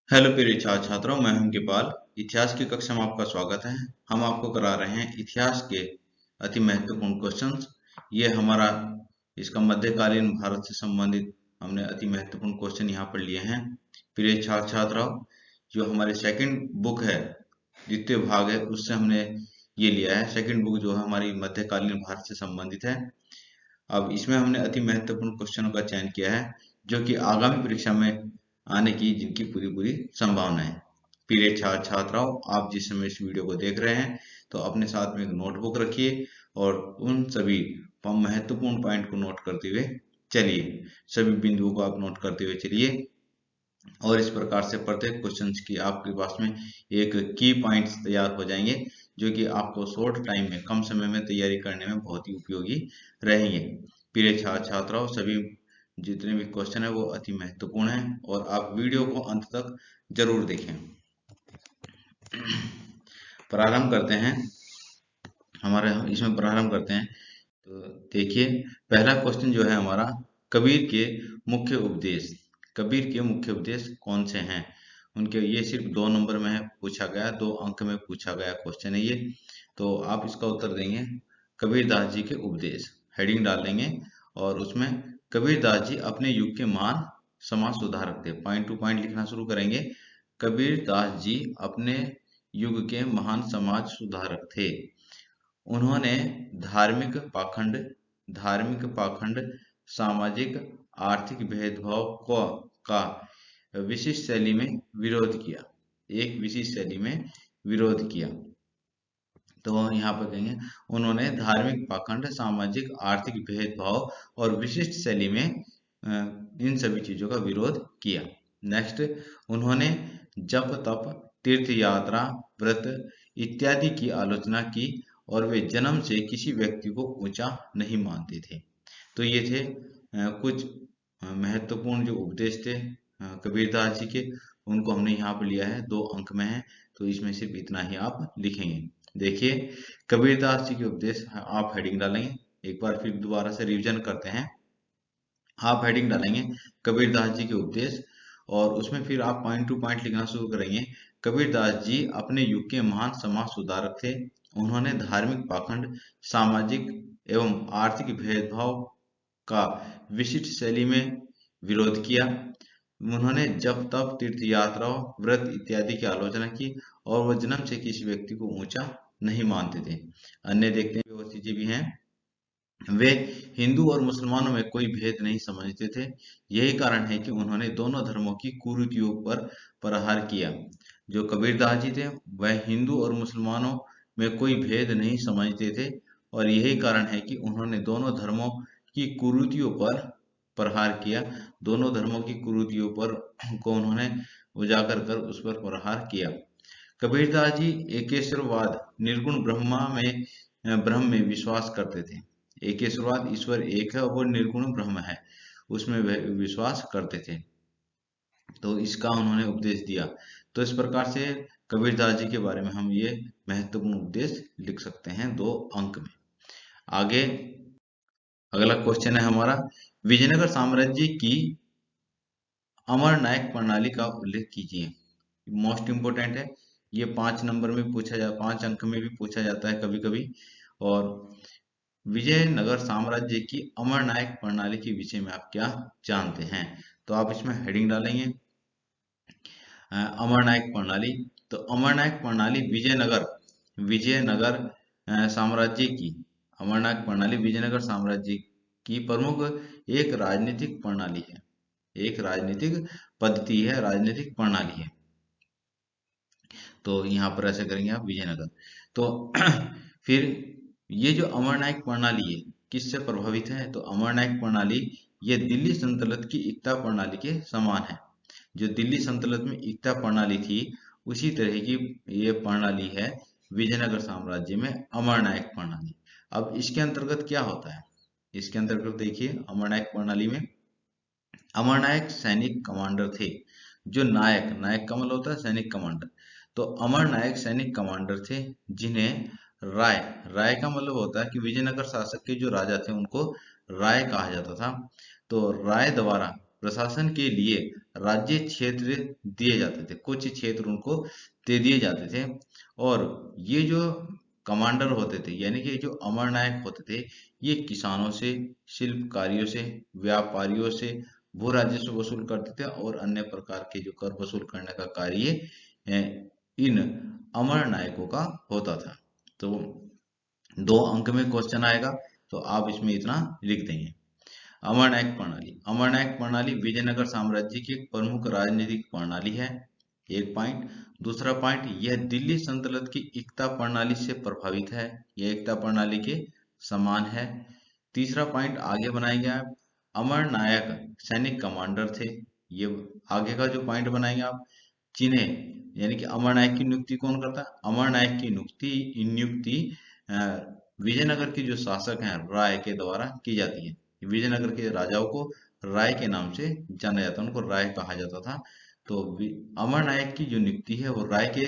Hello प्रिय छात्रों, मैं हूं किपाल। इतिहास की कक्षा में आपका स्वागत है। हम आपको करा रहे हैं इतिहास के अति महत्वपूर्ण क्वेश्चंस। ये हमारा इसका मध्यकालीन भारत से संबंधित हमने अति महत्वपूर्ण क्वेश्चन यहाँ पर लिए हैं। प्रिय छात्रों, जो हमारे सेकंड बुक है, द्वितीय भाग है, उससे हमने ये लिया है। सेकंड बुक जो है हमारी मध्यकालीन भारत से संबंधित है। अब इसमें हमने अति महत्वपूर्ण क्वेश्चनों का चयन किया है जो कि आगामी परीक्षा में आने की जिनकी पूरी पूरी संभावना है। प्रिय छात्राओं, आप जिस समय इस वीडियो को देख रहे हैं तो अपने साथ में एक नोटबुक रखिए और उन सभी महत्वपूर्ण पॉइंट को नोट करते हुए चलिए। सभी बिंदुओं को आप नोट करते हुए चलिए और इस प्रकार से प्रत्येक क्वेश्चन की आपके पास में एक की पॉइंट्स तैयार हो जाएंगे जो कि आपको शॉर्ट टाइम में, कम समय में तैयारी करने में बहुत ही उपयोगी रहेंगे। प्रिय छात्राओं, सभी जितने भी क्वेश्चन है वो अति महत्वपूर्ण है और आप वीडियो को अंत तक जरूर देखें। प्रारंभ करते हैं। हमारे इसमें प्रारंभ करते हैं। तो देखिए, पहला क्वेश्चन जो है हमारा, कबीर के मुख्य उपदेश। कबीर के मुख्य उपदेश कौन से हैं? उनके ये सिर्फ 2 नंबर में है, पूछा गया 2 अंक में पूछा गया क्वेश्चन है ये। तो आप इसका उत्तर देंगे कबीरदास जी के उपदेश, हेडिंग डाल देंगे और उसमें कबीरदास जी अपने युग के महान समाज सुधारक थे। पॉइंट टू पॉइंट लिखना शुरू करेंगे। कबीरदास जी अपने युग के महान समाज सुधारक थे। उन्होंने धार्मिक पाखंड सामाजिक आर्थिक भेदभाव को का विशिष्ट शैली में विरोध किया। एक विशिष्ट शैली में विरोध किया। तो यहाँ पर कहेंगे उन्होंने धार्मिक पाखंड, सामाजिक आर्थिक भेदभाव और विशिष्ट शैली में इन सभी चीजों का विरोध किया। नेक्स्ट, उन्होंने जप तप, तीर्थ यात्रा, व्रत इत्यादि की आलोचना की और वे जन्म से किसी व्यक्ति को ऊंचा नहीं मानते थे। तो ये थे कुछ महत्वपूर्ण जो उपदेश थे कबीरदास जी के, उनको हमने यहाँ पर लिया है। 2 अंक में है तो इसमें सिर्फ इतना ही आप लिखेंगे। देखिए, कबीरदास जी के उपदेश आप हेडिंग डालेंगे। एक बार फिर दोबारा से रिवीजन करते हैं। आप हेडिंग डालेंगे कबीरदास जी के उपदेश और उसमें फिर आप पॉइंट टू पॉइंट लिखना शुरू करेंगे। कबीरदास जी अपने युग के महान समाज सुधारक थे। उन्होंने धार्मिक पाखंड, सामाजिक एवं आर्थिक भेदभाव का विशिष्ट शैली में विरोध किया। उन्होंने जप तप, तीर्थ यात्राओं, व्रत इत्यादि की आलोचना की और वह जन्म से किसी व्यक्ति को ऊंचा नहीं मानते थे। अन्य देखते हैं और चीजें भी हैं। वे हिंदू और मुसलमानों में कोई भेद नहीं समझते थे। यही कारण है कि उन्होंने दोनों धर्मों की कुरीतियों पर प्रहार किया। जो कबीरदास जी थे वह हिंदू और मुसलमानों में कोई भेद नहीं समझते थे और यही कारण है कि उन्होंने दोनों धर्मों की कुरीतियों पर प्रहार किया। दोनों धर्मों की कुरीतियों पर को उन्होंने उजागर कर उस पर प्रहार किया। कबीरदास जी एकेश्वरवाद, निर्गुण ब्रह्म में विश्वास करते थे। एकेश्वरवाद, ईश्वर एक है और वो निर्गुण ब्रह्म है, उसमें वे विश्वास करते थे। तो इसका उन्होंने उपदेश दिया। तो इस प्रकार से कबीरदास जी के बारे में हम ये महत्वपूर्ण उपदेश लिख सकते हैं 2 अंक में। आगे अगला क्वेश्चन है हमारा, विजयनगर साम्राज्य की अमर नायक प्रणाली का उल्लेख कीजिए। मोस्ट इंपोर्टेंट है ये। 5 नंबर में पूछा जा 5 अंक में भी पूछा जाता है कभी कभी। और विजयनगर साम्राज्य की अमरनायक प्रणाली के विषय में आप क्या जानते हैं? तो आप इसमें हेडिंग डालेंगे अमरनायक प्रणाली। तो अमरनायक प्रणाली विजयनगर विजयनगर साम्राज्य की अमरनायक प्रणाली विजयनगर साम्राज्य की प्रमुख एक राजनीतिक प्रणाली है। एक राजनीतिक पद्धति है, राजनीतिक प्रणाली है। तो यहाँ पर ऐसे करेंगे आप विजयनगर। तो फिर ये जो अमरनायक प्रणाली है किससे प्रभावित है? तो अमरनायक प्रणाली ये दिल्ली सल्तनत की एकता प्रणाली के समान है। जो दिल्ली सल्तनत में एकता प्रणाली थी उसी तरह की ये प्रणाली है विजयनगर साम्राज्य में, अमरनायक प्रणाली। अब इसके अंतर्गत क्या होता है? इसके अंतर्गत देखिए, अमरनायक प्रणाली में अमरनायक सैनिक कमांडर थे। जो नायक नायक का मतलब होता है सैनिक कमांडर। तो अमरनायक सैनिक कमांडर थे जिन्हें राय राय का मतलब होता है कि विजयनगर शासक के जो राजा थे उनको राय कहा जाता था। तो राय द्वारा प्रशासन के लिए राज्य क्षेत्र दिए जाते थे, कुछ क्षेत्र उनको दे दिए जाते थे। और ये जो कमांडर होते थे यानी कि जो अमर नायक होते थे, ये किसानों से, शिल्पकारियों से, व्यापारियों से भू राजस्व वसूल करते थे और अन्य प्रकार के जो कर वसूल करने का कार्य इन अमर नायकों का होता था। तो 2 अंक में क्वेश्चन आएगा, तो आप इसमें इतना लिख देंगे। अमरनायक प्रणाली, अमरनायक प्रणाली विजयनगर साम्राज्य की एक प्रमुख राजनीतिक प्रणाली है। 1 पॉइंट। दूसरा पॉइंट, यह दिल्ली सल्तनत की एकता प्रणाली से प्रभावित है, यह एकता प्रणाली के समान है। तीसरा पॉइंट आगे बनाएंगे आप, अमरनायक सैनिक कमांडर थे। ये आगे का जो पॉइंट बनाएंगे आप, जिन्हें यानी कि अमरनायक की नियुक्ति कौन करता है? अमरनायक की नियुक्ति विजयनगर के जो शासक हैं राय के द्वारा की जाती है। विजयनगर के राजाओं को राय के नाम से जाना जाता है, उनको राय कहा जाता था। तो अमरनायक की जो नियुक्ति है वो राय के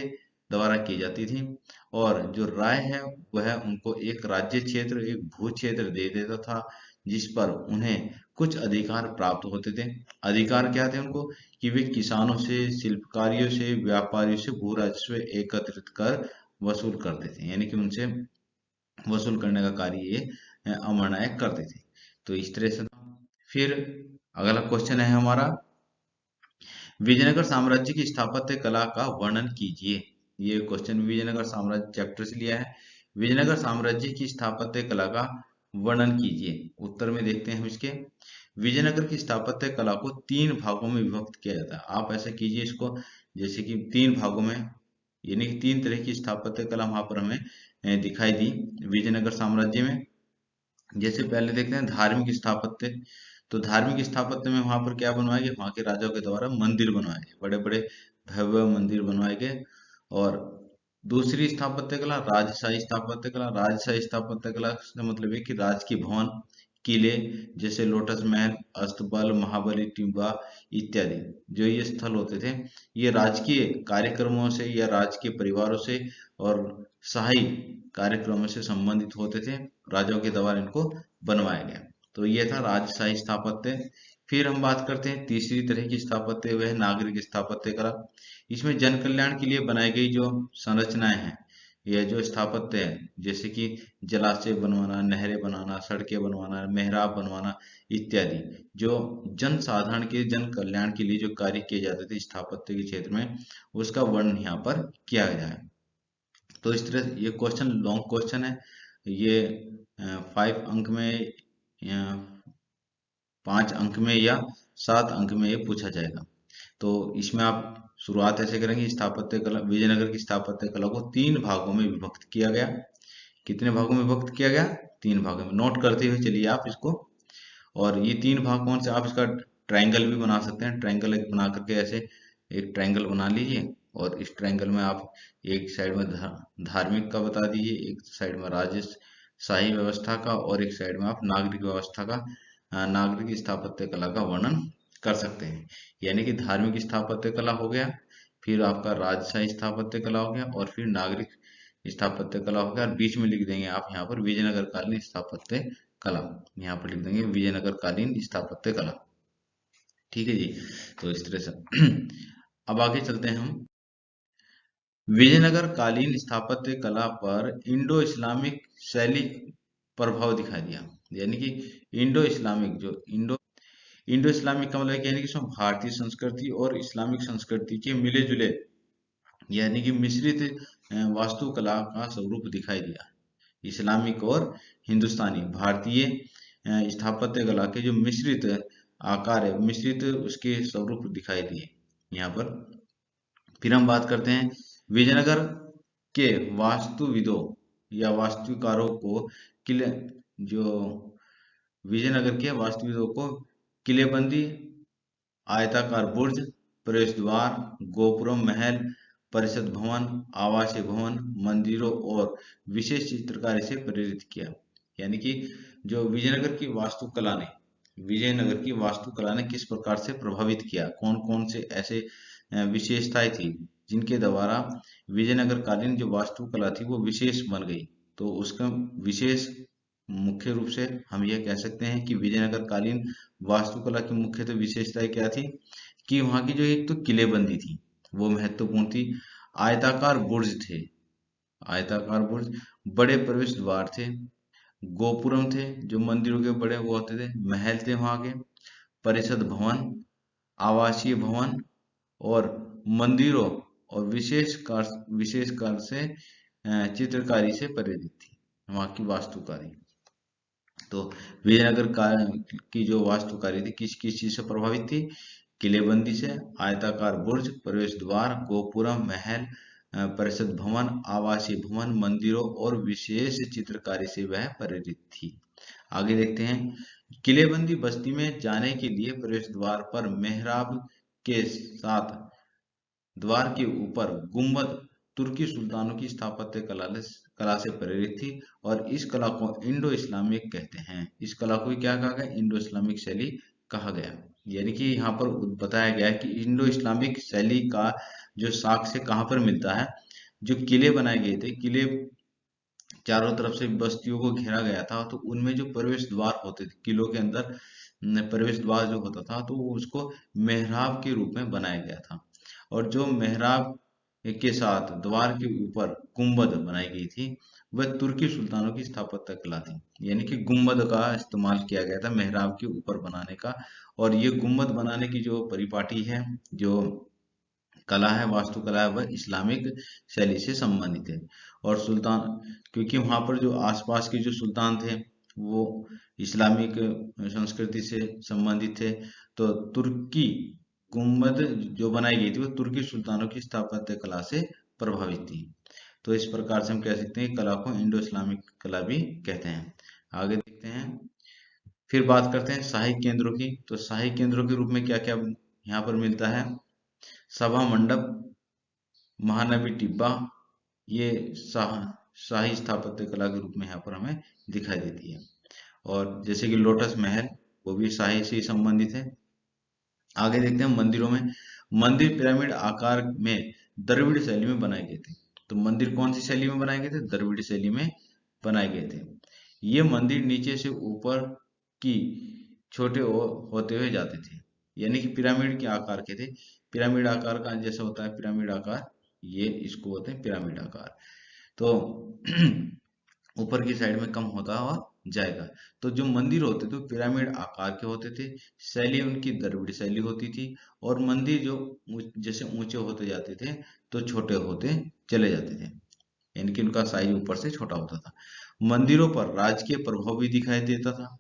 द्वारा की जाती थी, और जो राय है वह उनको एक राज्य क्षेत्र, एक भू क्षेत्र दे देता था, जिस पर उन्हें कुछ अधिकार प्राप्त होते थे। अधिकार क्या थे उनको? कि वे किसानों से, शिल्पकारियों से, व्यापारियों से भू राजस्व एकत्रित कर वसूल करते थे, यानी कि उनसे वसूल करने का कार्य ये अमरनायक करते थे। तो इस तरह से फिर अगला क्वेश्चन है हमारा, विजयनगर साम्राज्य की स्थापत्य कला का वर्णन कीजिए। ये क्वेश्चन विजयनगर साम्राज्य चैप्टर से लिया है। विजयनगर साम्राज्य की स्थापत्य कला का वर्णन कीजिए। उत्तर में देखते हैं हम इसके। विजयनगर की स्थापत्य कला को 3 भागों में विभक्त किया जाता है। आप ऐसे कीजिए इसको, जैसे कि 3 भागों में, यानी कि 3 तरह की स्थापत्य कला वहां पर हमें दिखाई दी विजयनगर साम्राज्य में। जैसे पहले देखते हैं धार्मिक स्थापत्य। तो धार्मिक स्थापत्य में वहां पर क्या बनवाए गए? वहां के राजाओं के द्वारा मंदिर बनवाए गए, बड़े बड़े भव्य मंदिर बनवाए गए। और दूसरी स्थापत्य कला राजशाही स्थापत्य कला। राजशाही स्थापत्य कला का मतलब है कि राजकीय भवन, किले, जैसे लोटस महल, अस्तबल, महाबली टिब्बा इत्यादि, जो ये स्थल होते थे, ये राजकीय कार्यक्रमों से या राजकीय परिवारों से और शाही कार्यक्रमों से संबंधित होते थे। राजाओं के द्वारा इनको बनवाया गया। तो ये था राजशाही स्थापत्य। फिर हम बात करते हैं तीसरी तरह की स्थापत्य, वह है नागरिक स्थापत्य कला। इसमें जन कल्याण के लिए बनाई गई जो संरचनाएं हैं, यह जो स्थापत्य है, जैसे कि जलाशय बनवाना, नहरें बनाना, सड़कें बनवाना, मेहराब बनवाना इत्यादि, जो जन साधारण के जन कल्याण के लिए जो कार्य किए जाते थे स्थापत्य के क्षेत्र में, उसका वर्णन यहाँ पर किया गया है। तो इस तरह ये क्वेश्चन लॉन्ग क्वेश्चन है। ये 5 अंक में, 5 अंक में या 7 अंक में ये पूछा जाएगा। तो इसमें आप शुरुआत ऐसे करेंगे, स्थापत्य कला, विजयनगर की स्थापत्य कला को 3 भागों में विभक्त किया गया। कितने भागों में विभक्त किया गया? 3 भागों में। नोट करते हुए चलिए आप इसको। और ये 3 भाग कौन से? आप इसका ट्रायंगल भी बना सकते हैं। ट्रायंगल एक बना करके ऐसे एक ट्रायंगल बना लीजिए, और इस ट्रायंगल में आप एक साइड में धार्मिक का बता दीजिए, एक साइड में राजशाही व्यवस्था का, और एक साइड में आप नागरिक व्यवस्था का, नागरिक स्थापत्य कला का वर्णन कर सकते हैं। यानी कि धार्मिक स्थापत्य कला हो गया, फिर आपका राजशाही स्थापत्य कला हो गया, और फिर नागरिक स्थापत्य कला हो गया, और बीच में लिख देंगे आप यहाँ पर विजयनगर कालीन स्थापत्य कला। यहाँ पर लिख देंगे विजयनगर कालीन स्थापत्य कला। ठीक है जी। तो इस तरह से अब आगे चलते हैं हम। विजयनगर कालीन स्थापत्य कला पर इंडो इस्लामिक शैली प्रभाव दिखाई दिया। यानी कि इंडो इस्लामिक, जो इंडो इस्लामिक का मतलब है कि यानी कि इसमें भारतीय संस्कृति और इस्लामिक संस्कृति के मिले जुले, यानी कि मिश्रित वास्तुकला का स्वरूप दिखाई दिया। इस्लामिक और हिंदुस्तानी, भारतीय स्थापत्य कला के जो मिश्रित आकार है, मिश्रित उसके स्वरूप दिखाई दिए यहाँ पर। फिर हम बात करते हैं विजयनगर के वास्तुविदों या वास्तुकारों को किले, जो विजयनगर के वास्तुविदों को किलेबंदी, आयताकार बुर्ज, प्रवेश द्वार, गोपुरम, महल, परिषद भवन, आवासीय भवन, मंदिरों और विशेष चित्रकारी से प्रेरित किया। यानी कि जो विजयनगर की वास्तुकला ने किस प्रकार से प्रभावित किया, कौन कौन से ऐसे विशेषताएं थी जिनके द्वारा विजयनगर कालीन जो वास्तुकला थी वो विशेष बन गई। तो उसका विशेष मुख्य रूप से हम यह कह सकते हैं कि विजयनगर कालीन वास्तुकला की मुख्यतः विशेषताएं क्या थी कि वहां की जो एक तो किलेबंदी थी वो महत्वपूर्ण थी। आयताकार बुर्ज थे, आयताकार बुर्ज, बड़े प्रवेश द्वार थे, गोपुरम थे जो मंदिरों के बड़े वो होते थे, महल थे वहां के, परिषद भवन, आवासीय भवन, और मंदिरों और विशेष कार से चित्रकारी से प्रेरित थी वहां की वास्तुकारी। तो विजयनगर का की जो वास्तुकारी थी किस किस चीज से प्रभावित थी? किलेबंदी से, आयताकार बुर्ज, प्रवेश द्वार, गोपुरम, महल, परिषद भवन, आवासीय भवन, मंदिरों और विशेष चित्रकारी से वह प्रेरित थी। आगे देखते हैं। किलेबंदी बस्ती में जाने के लिए प्रवेश द्वार पर मेहराब के साथ द्वार के ऊपर गुंबद तुर्की सुल्तानों की स्थापत्य कला से प्रेरित थी और इस कला को इंडो इस्लामिक कहते हैं। इस कला को क्या कहा गया? इंडो इस्लामिक शैली कहा गया। यानी कि यहाँ पर बताया गया है कि इंडो इस्लामिक शैली का जो साक्ष्य कहाँ पर मिलता है? जो किले बनाए गए थे, किले चारों तरफ से बस्तियों को घेरा गया था, तो उनमें जो प्रवेश द्वार होते थे किलों के अंदर, प्रवेश द्वार जो होता था तो वो उसको मेहराब के रूप में बनाया गया था। और जो मेहराब के साथ द्वार के ऊपर गुंबद बनाई गई थी वह तुर्की सुल्तानों की स्थापत्य कला थी। यानी कि गुंबद का इस्तेमाल किया गया था मेहराब के ऊपर बनाने का। और ये गुंबद बनाने की जो परिपाटी है, जो कला है, वास्तुकला है, वह इस्लामिक शैली से संबंधित है। और सुल्तान, क्योंकि वहां पर जो आसपास के जो सुल्तान थे वो इस्लामिक संस्कृति से संबंधित थे, तो तुर्की गुम्बद जो बनाई गई थी वो तुर्की सुल्तानों की स्थापत्य कला से प्रभावित थी। तो इस प्रकार से हम कह सकते हैं कला को इंडो इस्लामिक कला भी कहते हैं। आगे देखते हैं। फिर बात करते हैं शाही केंद्रों की। तो शाही केंद्रों के रूप में क्या क्या यहाँ पर मिलता है? सभा मंडप, महानवी टिब्बा, ये शाही स्थापत्य कला के रूप में यहाँ पर हमें दिखाई देती है। और जैसे कि लोटस महल, वो भी शाही से ही संबंधित है। आगे देखते हैं मंदिरों में। मंदिर पिरामिड आकार में द्रविड़ शैली में बनाए गए थे। तो मंदिर कौन सी शैली में बनाए गए थे? द्रविड़ शैली में बनाए गए थे। ये मंदिर नीचे से ऊपर की छोटे होते हुए जाते थे, यानी कि पिरामिड के आकार के थे। पिरामिड आकार का जैसा होता है पिरामिड आकार, ये इसको बोलते हैं पिरामिड आकार। तो ऊपर की साइड में कम होता हुआ जाएगा। तो जो मंदिर होते थे पिरामिड आकार के होते थे, शैली उनकी द्रविड़ शैली होती थी। और मंदिर जो जैसे ऊंचे होते जाते थे तो छोटे होते चले जाते थे, यानी कि उनका साइज ऊपर से छोटा होता था। मंदिरों पर राजकीय प्रभाव भी दिखाई देता था।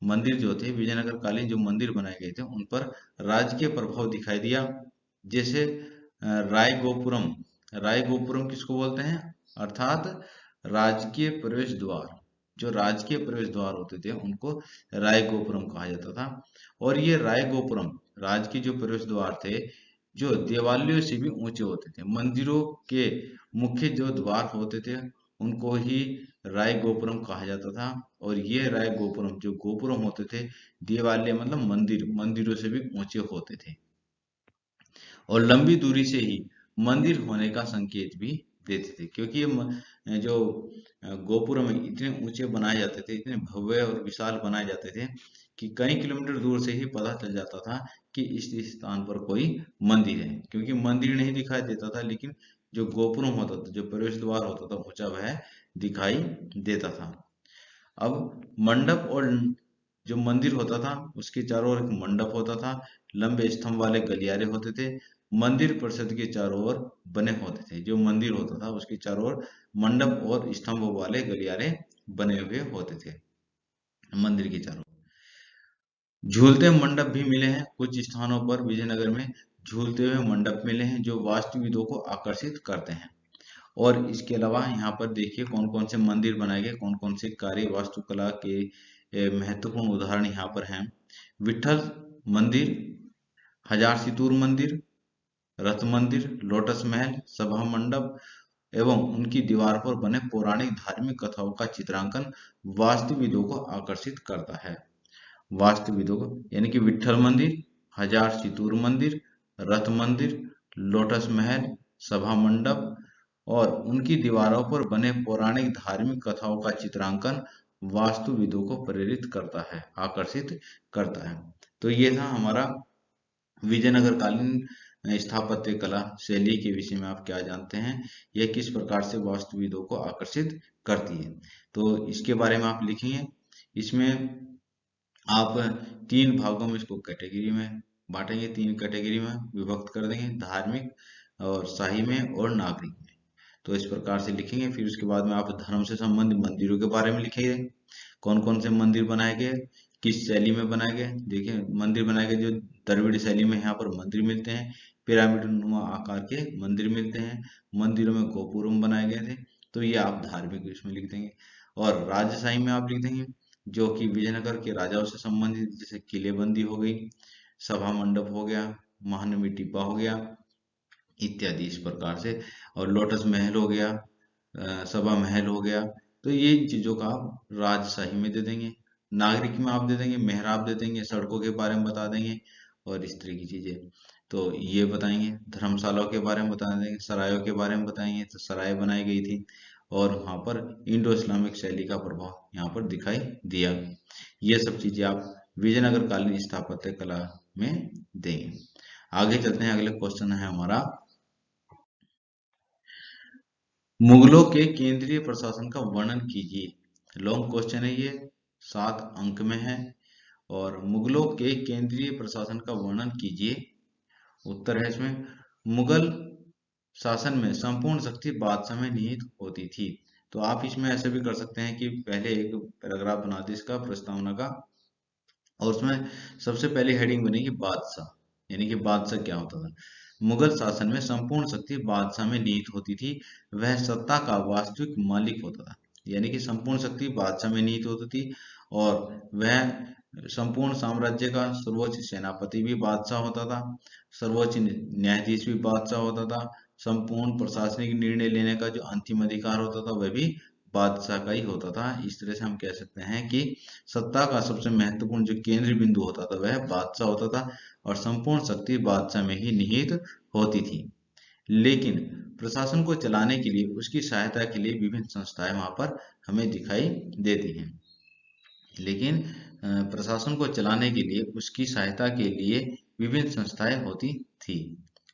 मंदिर जो थे विजयनगर कालीन जो मंदिर बनाए गए थे उन पर राजकीय प्रभाव दिखाई दिया। जैसे राय गोपुरम, राय गोपुरम किसको बोलते हैं? अर्थात राजकीय प्रवेश द्वार, जो राजकीय प्रवेश द्वार होते थे उनको राय गोपुरम कहा जाता था। और ये राय गोपुरम, राजकीय जो प्रवेश द्वार थे, जो देवालयों से भी ऊंचे होते थे। मंदिरों के मुख्य जो द्वार होते थे उनको ही राय गोपुरम कहा जाता था। और ये राय गोपुरम, जो गोपुरम होते थे, देवालय मतलब मंदिर, मंदिरों से भी ऊंचे होते थे और लंबी दूरी से ही मंदिर होने का संकेत भी देते थे। क्योंकि ये जो गोपुरम इतने ऊंचे बनाए जाते थे, इतने भव्य और विशाल बनाए जाते थे कि कई किलोमीटर दूर से ही पता चल जाता था कि इस स्थान पर कोई मंदिर है। क्योंकि मंदिर नहीं दिखाई देता था, लेकिन जो गोपुरम होता था, जो प्रवेश द्वार होता था ऊंचा, वह दिखाई देता था। अब मंडप और जो मंदिर होता था उसके चारों ओर एक मंडप होता था, लंबे स्तंभ वाले गलियारे होते थे। मंदिर परिषद के चारों ओर बने होते थे। जो मंदिर होता था उसके चारों ओर मंडप और स्तंभ वाले गलियारे बने हुए होते थे मंदिर के चारों। झूलते मंडप भी मिले हैं कुछ स्थानों पर विजयनगर में। झूलते हुए मंडप मिले हैं जो वास्तुविदों को आकर्षित करते हैं। और इसके अलावा यहाँ पर देखिए कौन कौन से मंदिर बनाए गए, कौन कौन से कार्य वास्तुकला के महत्वपूर्ण उदाहरण यहाँ पर हैं। विठल मंदिर, हजार सितूर मंदिर, रथ मंदिर, लोटस महल, सभा मंडप एवं उनकी दीवार पर बने पौराणिक धार्मिक कथाओं का चित्रांकन वास्तुविदों को आकर्षित करता है। वास्तुविदों को, यानी कि विठल मंदिर, हजार सितूर मंदिर, रथ मंदिर, लोटस महल, सभा मंडप और उनकी दीवारों पर बने पौराणिक धार्मिक कथाओं का चित्रांकन वास्तुविदों को प्रेरित करता है, आकर्षित करता है। तो ये था हमारा विजयनगर कालीन स्थापत्य कला शैली के विषय में आप क्या जानते हैं, यह किस प्रकार से वास्तुविदों को आकर्षित करती है। तो इसके बारे में आप लिखेंगे। इसमें आप 3 भागों में इसको कैटेगरी में बांटेंगे, 3 कैटेगरी में विभक्त कर देंगे, धार्मिक और शाही में और नागरिक में। तो इस प्रकार से लिखेंगे। फिर उसके बाद में आप धर्म से संबंधित मंदिरों के बारे में लिखेंगे, कौन कौन से मंदिर बनाए गए, किस शैली में बनाए गए। देखिए मंदिर बनाए गए जो द्रविड़ शैली में यहाँ पर मंदिर मिलते हैं, पिरामिड नुमा आकार के मंदिर मिलते हैं, मंदिरों में गोपुरम बनाए गए थे। तो ये आप धार्मिक इसमें लिख देंगे। और राजशाही में आप लिख देंगे जो कि विजयनगर के राजाओं से संबंधित, जैसे किलेबंदी हो गई, सभा मंडप हो गया, महानवी टिब्बा हो गया इत्यादि इस प्रकार से। और लोटस महल हो गया, सभा महल हो गया। तो ये इन चीजों का आप राजशाही में दे देंगे। नागरिक में आप दे देंगे मेहराब दे देंगे, सड़कों के बारे में बता देंगे और इस तरह की चीजें। तो ये बताएंगे। धर्मशालाओं के बारे में बता देंगे, सरायों के बारे में बताएंगे, तो सराय बनाई गई थी और वहां पर इंडो इस्लामिक शैली का प्रभाव यहाँ पर दिखाई दिया। ये सब चीजें आप विजयनगर कालीन स्थापत्य कला में देंगे। आगे चलते हैं, अगले क्वेश्चन है हमारा, मुगलों के केंद्रीय प्रशासन का वर्णन कीजिए। लॉन्ग क्वेश्चन है ये, 7 अंक में है। और मुगलों के केंद्रीय प्रशासन का वर्णन कीजिए। उत्तर है इसमें, मुगल शासन में संपूर्ण शक्ति बादशाह में निहित होती थी। तो आप इसमें ऐसे भी कर सकते हैं कि पहले एक पैराग्राफ बना दे इसका प्रस्तावना का, और उसमें सबसे पहली हेडिंग बनेगी बादशाह, यानी कि बादशाह क्या होता था। मुगल शासन में संपूर्ण शक्ति बादशाह में निहित होती थी, वह सत्ता का वास्तविक मालिक होता था। यानी कि संपूर्ण शक्ति बादशाह में निहित होती थी और वह संपूर्ण साम्राज्य का सर्वोच्च सेनापति भी बादशाह होता था, सर्वोच्च न्यायाधीश भी बादशाह होता था, संपूर्ण प्रशासनिक निर्णय लेने का जो अंतिम अधिकार होता था वह भी बादशाह का ही होता था। इस तरह से हम कह सकते हैं कि सत्ता का सबसे महत्वपूर्ण जो केंद्र बिंदु होता था वह बादशाह होता था और संपूर्ण शक्ति बादशाह में ही निहित होती थी। लेकिन प्रशासन को चलाने के लिए, उसकी सहायता के लिए विभिन्न संस्थाएं वहां पर हमें दिखाई देती हैं। लेकिन प्रशासन को चलाने के लिए, उसकी सहायता के लिए विभिन्न संस्थाएं होती थी।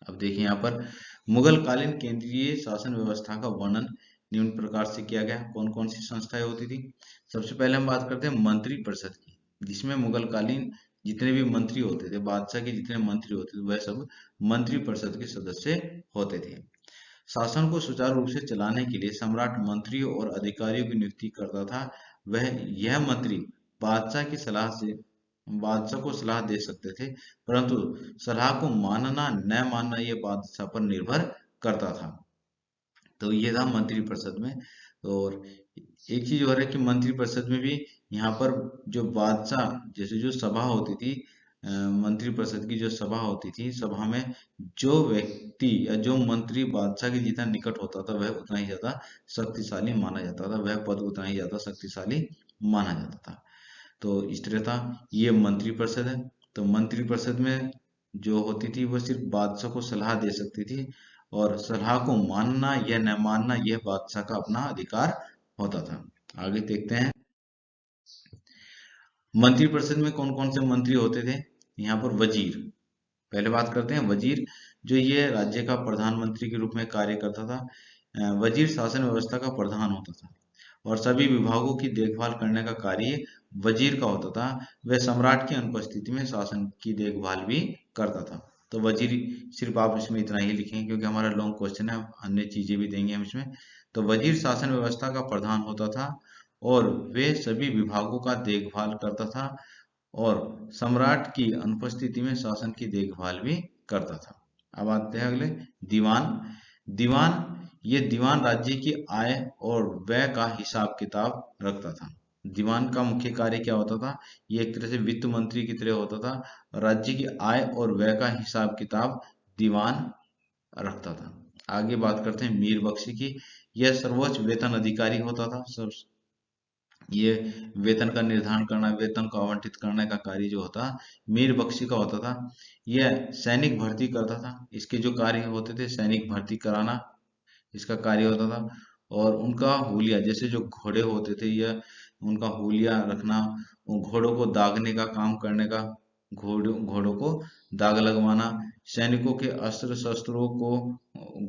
अब देखिए यहाँ पर मुगल कालीन केंद्रीय शासन व्यवस्था का वर्णन निम्न प्रकार से किया गया। कौन कौन सी संस्थाएं होती थी। सबसे पहले हम बात करते हैं मंत्री परिषद की, जिसमें मुगल कालीन जितने भी मंत्री होते थे, बादशाह के जितने मंत्री होते थे, वह सब मंत्री परिषद के सदस्य होते थे। शासन को सुचारू रूप से चलाने के लिए सम्राट मंत्रियों और अधिकारियों की नियुक्ति करता था। वह यह मंत्री बादशाह की सलाह से बादशाह को सलाह दे सकते थे, परंतु सलाह को मानना न मानना यह बादशाह पर निर्भर करता था। तो ये था मंत्रिपरिषद में। और एक चीज और है कि मंत्रिपरिषद में भी यहाँ पर जो बादशाह, जैसे जो सभा होती थी, मंत्रिपरिषद की जो सभा होती थी, सभा में जो व्यक्ति या जो मंत्री बादशाह के जितना निकट होता था वह उतना ही ज्यादा शक्तिशाली माना जाता था, वह पद उतना ही ज्यादा शक्तिशाली माना जाता था। तो इस तरह था, ये मंत्रिपरिषद है। तो मंत्रिपरिषद में जो होती थी वह सिर्फ बादशाह को सलाह दे सकती थी और सलाह को मानना या न मानना यह बादशाह का अपना अधिकार होता था। आगे देखते हैं मंत्रिपरिषद में कौन कौन से मंत्री होते थे। यहाँ पर वजीर, पहले बात करते हैं वजीर, जो ये राज्य का प्रधानमंत्री के रूप में कार्य करता था। वजीर शासन व्यवस्था का प्रधान होता था और सभी विभागों की देखभाल करने का कार्य वजीर का होता था। वह सम्राट की अनुपस्थिति में शासन की देखभाल भी करता था। तो वजीर सिर्फ आप इसमें इतना ही लिखेंगे क्योंकि हमारा लॉन्ग क्वेश्चन है, अन्य चीजें भी देंगे हम इसमें। तो वजीर शासन व्यवस्था का प्रधान होता था और वे सभी विभागों का देखभाल करता था और सम्राट की अनुपस्थिति में शासन की देखभाल भी करता था। अब आते हैं अगले, दीवान। दीवान, ये दीवान राज्य की आय और व्यय का हिसाब किताब रखता था। दीवान का मुख्य कार्य क्या होता था, ये एक तरह से वित्त मंत्री की तरह होता था। राज्य की आय और व्यय का हिसाब किताब दीवान रखता था। आगे बात करते हैं मीर बख्शी की। यह सर्वोच्च वेतन अधिकारी होता था। सब ये वेतन का निर्धारण करना, वेतन को आवंटित करने का कार्य जो होता मीर बख्शी का होता था। यह सैनिक भर्ती करता था। इसके जो कार्य होते थे, सैनिक भर्ती कराना इसका कार्य होता था। और उनका हुलिया, जैसे जो घोड़े होते थे या उनका हुलिया रखना, घोड़ों को दागने का काम करने का, घोड़ों को दाग लगवाना, सैनिकों के अस्त्र शस्त्रों को,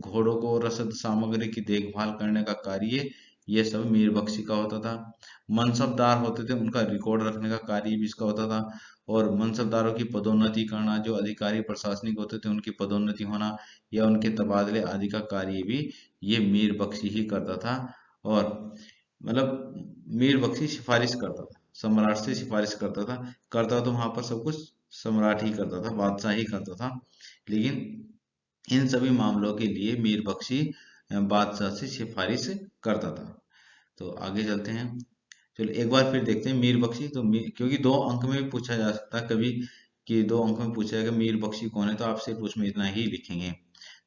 घोड़ों को रसद सामग्री की देखभाल करने का कार्य ये सब मीर बख्शी का होता था। मनसबदार होते थे, उनका रिकॉर्ड रखने का कार्य भी इसका होता था। और मनसबदारों की पदोन्नति करना, जो अधिकारी प्रशासनिक होते थे उनकी पदोन्नति होना या उनके तबादले आदि का कार्य भी ये मीर बख्शी ही करता था। और मतलब मीर बख्शी सिफारिश करता था, सम्राट से सिफारिश करता तो वहां पर सब कुछ सम्राट ही करता था, बादशाह ही करता था। लेकिन इन सभी मामलों के लिए मीर बख्शी बादशाह से सिफारिश करता था। तो आगे चलते हैं। चलो एक बार फिर देखते हैं मीर बख्शी। तो क्योंकि 2 अंक में भी पूछा जा सकता है कभी कि 2 अंक में पूछा जाएगा मीर बख्शी कौन है, तो आप सिर्फ उसमें इतना ही लिखेंगे।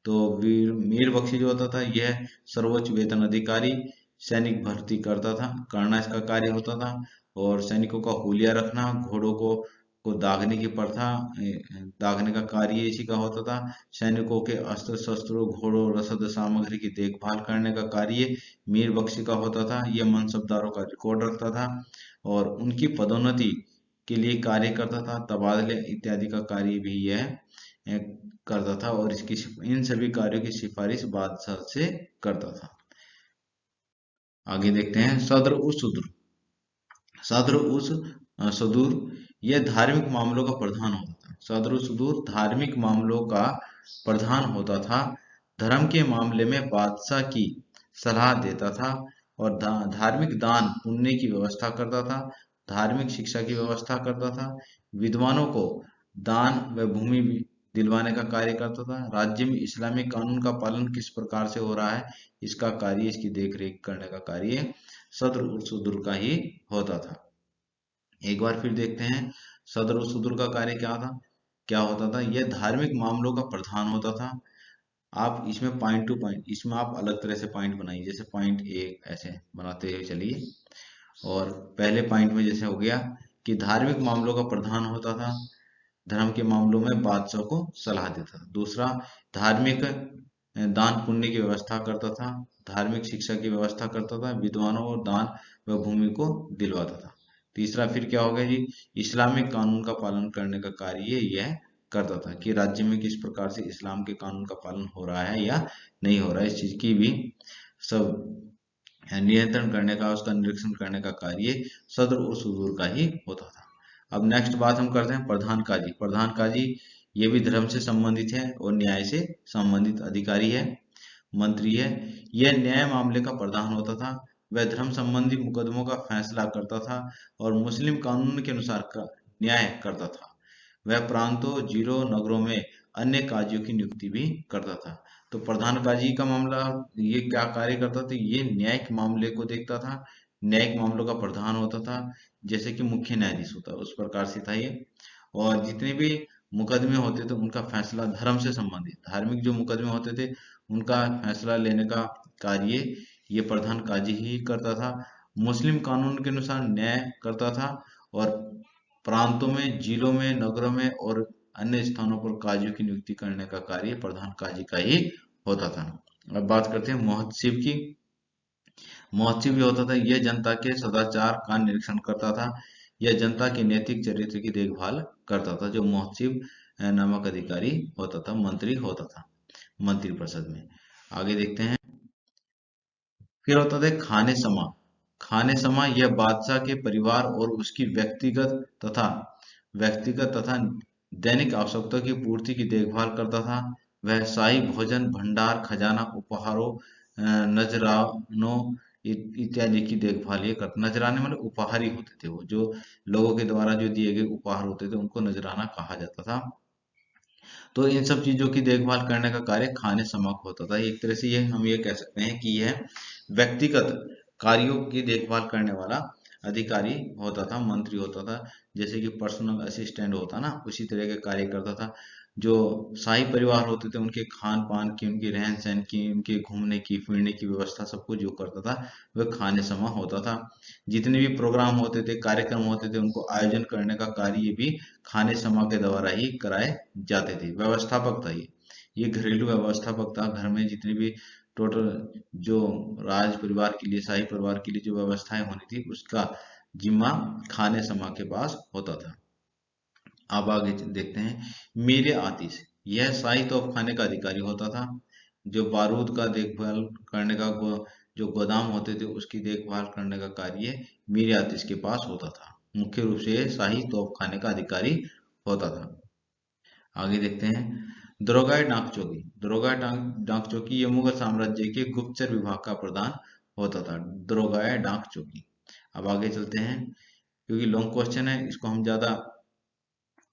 तो मीर बख्शी जो होता था यह सर्वोच्च वेतन अधिकारी, सैनिक भर्ती करना इसका कार्य होता था। और सैनिकों का हुलिया रखना, घोड़ों को दागने की प्रथा, दागने का कार्य इसी का होता था। सैनिकों के अस्त्र शस्त्रों, घोड़ों, रसद सामग्री की देखभाल करने का कार्य मीर बख्शी का होता था। यह मनसबदारों का रिकॉर्ड रखता था और उनकी पदोन्नति के लिए कार्य करता था। तबादले इत्यादि का कार्य भी यह करता था और इसकी इन सभी कार्यों की सिफारिश बादशाह से करता था। आगे देखते हैं सदर उस सुदूर। सदर उस सुदूर यह धार्मिक मामलों का प्रधान होता था। सदर उस सुदूर धार्मिक मामलों का प्रधान होता था। धर्म के मामले में बादशाह की सलाह देता था और धार्मिक दान पुण्य की व्यवस्था करता था। धार्मिक शिक्षा की व्यवस्था करता था। विद्वानों को दान व भूमि दिलवाने का कार्य करता था। राज्य में इस्लामिक कानून का पालन किस प्रकार से हो रहा है, इसका कार्य, इसकी देखरेख करने का कार्य सदर उल सुदूर का ही होता था। एक बार फिर देखते हैं सदर उल सुदूर का कार्य क्या होता था। यह धार्मिक मामलों का प्रधान होता था। आप इसमें पॉइंट टू पॉइंट, इसमें आप अलग तरह से पॉइंट बनाइए, जैसे पॉइंट एक ऐसे बनाते हुए चलिए। और पहले पॉइंट में जैसे हो गया कि धार्मिक मामलों का प्रधान होता था, धर्म के मामलों में बादशाह को सलाह देता था। दूसरा, धार्मिक दान पुण्य की व्यवस्था करता था। धार्मिक शिक्षा की व्यवस्था करता था। विद्वानों और दान व भूमि को दिलवाता था। तीसरा फिर क्या हो गया जी, इस्लामिक कानून का पालन करने का कार्य यह करता था कि राज्य में किस प्रकार से इस्लाम के कानून का पालन हो रहा है या नहीं हो रहा है, इस चीज की भी सब नियंत्रण करने का, उसका निरीक्षण करने का कार्य सदर और सुदूर का ही होता था। अब नेक्स्ट बात हम करते हैं प्रधान काजी। प्रधान काजी ये भी धर्म से संबंधित है और न्याय से संबंधित अधिकारी है, मंत्री है। यह न्याय मामले का प्रधान होता था। वह धर्म संबंधी मुकदमों का फैसला करता था और मुस्लिम कानून के अनुसार का न्याय करता था। वह प्रांतों, जिलों, नगरों में अन्य काजियों की नियुक्ति भी करता था। तो प्रधान काजी का मामला ये क्या कार्य करता था, ये न्यायिक मामले को देखता था, न्यायिक मामलों का प्रधान होता था, जैसे कि मुख्य न्यायाधीश होता है उस प्रकार से था ये। और जितने भी मुकदमे होते थे उनका फैसला धर्म से संबंधित, धार्मिक जो मुकदमे होते थे उनका फैसला लेने का कार्य ये प्रधान काजी ही करता था। मुस्लिम कानून के अनुसार न्याय करता था और प्रांतों में, जिलों में, नगरों में और अन्य स्थानों पर काजियों की नियुक्ति करने का कार्य प्रधान काजी का ही होता था। अब बात करते हैं मुहत्सिब की। मुहत्सिब भी होता था, यह जनता के सदाचार का निरीक्षण करता था। यह जनता के नैतिक चरित्र की देखभाल करता था। जो मुहत्सिब नामक अधिकारी होता था, मंत्री होता था मंत्रिपरिषद में। आगे देखते हैं। फिर होता था खाने समा। खाने समा यह बादशाह के परिवार और उसकी व्यक्तिगत तथा दैनिक आवश्यकताओं की पूर्ति की देखभाल करता था। वह शाही भोजन, भंडार, खजाना, उपहारों, नजरानों इत्यादि की देखभाल ये करता। नजराने मतलब उपहार ही होते थे, वो जो लोगों के द्वारा जो दिए गए उपहार होते थे उनको नजराना कहा जाता था। तो इन सब चीजों की देखभाल करने का कार्य खाने समा को होता था। एक तरह से ये हम ये कह सकते हैं कि यह व्यक्तिगत कार्यों की देखभाल करने वाला अधिकारी होता था, मंत्री होता था। जैसे कि पर्सनल असिस्टेंट होता ना, उसी तरह के कार्य करता था। जो शाही परिवार होते थे उनके खान पान की, उनकी रहन सहन की, उनके घूमने की फिरने की व्यवस्था सब कुछ जो करता था वह खाने समा होता था। जितने भी प्रोग्राम होते थे, कार्यक्रम होते थे, उनको आयोजन करने का कार्य भी खाने समा के द्वारा ही कराए जाते थे। व्यवस्थापक था ये घरेलू व्यवस्थापक था। घर में जितने भी टोटल जो राज परिवार के लिए, शाही परिवार के लिए जो व्यवस्थाएं होनी थी उसका जिम्मा खाने समा के पास होता था। अब आगे देखते हैं। मीर आतिश, यह शाही तोपखाने का अधिकारी होता था। जो बारूद का देखभाल करने का जो गोदाम होते थे उसकी देखभाल करने का कार्य मीर आतिश के पास होता था। मुख्य रूप से शाही तोपखाने का अधिकारी होता था। आगे देखते हैं। दरोगाए डाक चौकी, दरोगाए डाक चौकी ये मुगल साम्राज्य के गुप्तचर विभाग का प्रधान होता था, दरोगाए डाक चौकी। अब आगे चलते हैं, क्योंकि लॉन्ग क्वेश्चन है इसको हम ज्यादा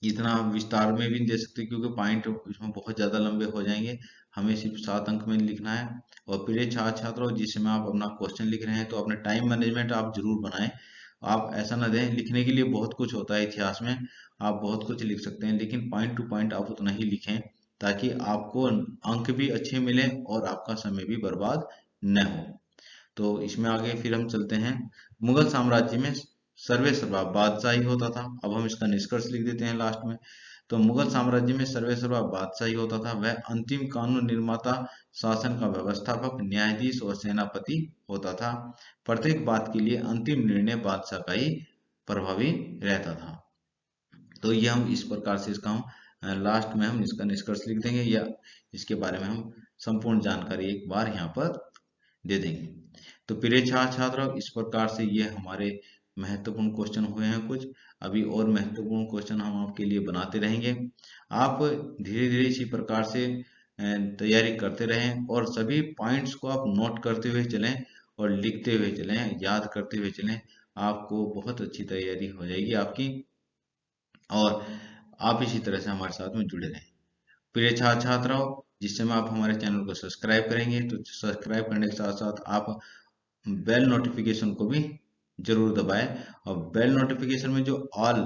इतना विस्तार में भी नहीं दे सकते क्योंकि पॉइंट इसमें बहुत ज्यादा लंबे हो जाएंगे। हमें सिर्फ 7 अंक में लिखना है। और प्रिय छात्र छात्रों, जिस समय आप अपना क्वेश्चन लिख रहे हैं तो अपने टाइम मैनेजमेंट आप जरूर बनाएं। आप ऐसा ना दें, लिखने के लिए बहुत कुछ होता है इतिहास में, आप बहुत कुछ लिख सकते हैं, लेकिन पॉइंट टू पॉइंट आप उतना ही लिखें ताकि आपको अंक भी अच्छे मिले और आपका समय भी बर्बाद न हो। तो इसमें आगे फिर हम चलते हैं। मुगल साम्राज्य में सर्वे सर्वा बादशाही होता था। अब हम इसका निष्कर्ष लिख देते हैं लास्ट में। तो मुगल साम्राज्य में सर्वे सर्वा बादशाही होता था। वह अंतिम कानून निर्माता, शासन का व्यवस्थापक, न्यायाधीश और सेनापति होता था। प्रत्येक बात के लिए अंतिम निर्णय बादशाह का ही प्रभावी रहता था। तो ये हम इस प्रकार से इसका हम लास्ट में हम इसका निष्कर्ष लिख देंगे या इसके बारे में हम संपूर्ण जानकारी एक बार यहाँ पर दे देंगे। तो प्रिय छात्र छात्राओं, इस प्रकार से ये हमारे महत्वपूर्ण क्वेश्चन हुए हैं कुछ। अभी और महत्वपूर्ण क्वेश्चन हम आपके लिए बनाते रहेंगे। आप धीरे धीरे इसी प्रकार से तैयारी करते रहें और सभी पॉइंट्स को आप नोट करते हुए चलें और लिखते हुए चलें, याद करते हुए चलें। आपको बहुत अच्छी तैयारी हो जाएगी आपकी, और आप इसी तरह से हमारे साथ में जुड़े रहें। प्रिय छात्र छात्राओं, जिस समय आप हमारे चैनल को सब्सक्राइब करेंगे तो सब्सक्राइब करने के साथ साथ आप बेल नोटिफिकेशन को भी जरूर दबाएं। और बेल नोटिफिकेशन में जो ऑल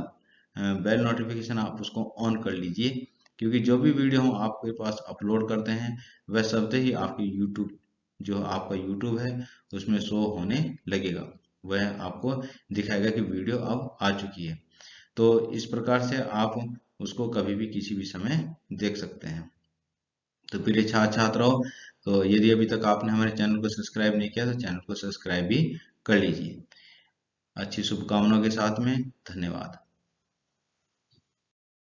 बेल नोटिफिकेशन आप उसको ऑन कर लीजिए, क्योंकि जो भी वीडियो हम आपके पास अपलोड करते हैं वह सबसे ही आपकी यूट्यूब, जो आपका यूट्यूब है उसमें शो होने लगेगा। वह आपको दिखाएगा कि वीडियो अब आ चुकी है। तो इस प्रकार से आप उसको कभी भी किसी भी समय देख सकते हैं। तो प्रिय छात्र छात्राओं, तो यदि अभी तक आपने हमारे चैनल को सब्सक्राइब नहीं किया तो चैनल को सब्सक्राइब भी कर लीजिए। अच्छी शुभकामनाओं के साथ में धन्यवाद।